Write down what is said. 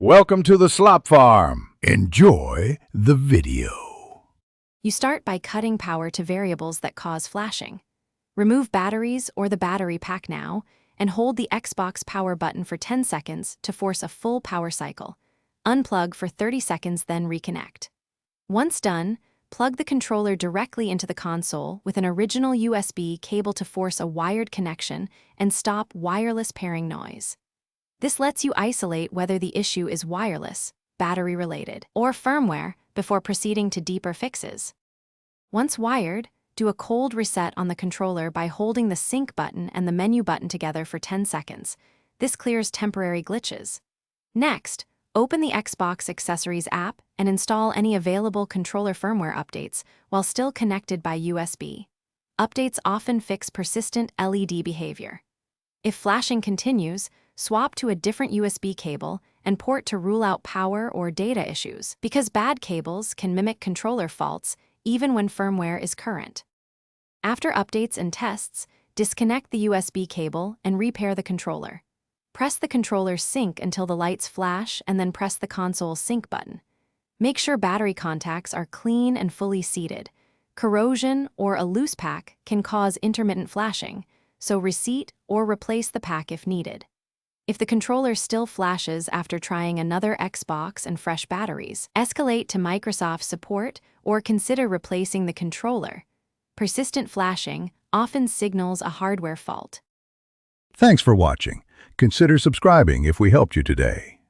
Welcome to the Slop Farm. Enjoy the video. You start by cutting power to variables that cause flashing. Remove batteries or the battery pack now, and hold the Xbox power button for 10 seconds to force a full power cycle. Unplug for 30 seconds, then reconnect. Once done, plug the controller directly into the console with an original USB cable to force a wired connection and stop wireless pairing noise. This lets you isolate whether the issue is wireless, battery-related, or firmware before proceeding to deeper fixes. Once wired, do a cold reset on the controller by holding the sync button and the menu button together for 10 seconds. This clears temporary glitches. Next, open the Xbox Accessories app and install any available controller firmware updates while still connected by USB. Updates often fix persistent LED behavior. If flashing continues, swap to a different USB cable and port to rule out power or data issues, because bad cables can mimic controller faults even when firmware is current. After updates and tests, disconnect the USB cable and repair the controller. Press the controller's sync until the lights flash and then press the console's sync button. Make sure battery contacts are clean and fully seated. Corrosion or a loose pack can cause intermittent flashing, so reseat or replace the pack if needed. If the controller still flashes after trying another Xbox and fresh batteries, escalate to Microsoft support or consider replacing the controller. Persistent flashing often signals a hardware fault. Thanks for watching. Consider subscribing if we helped you today.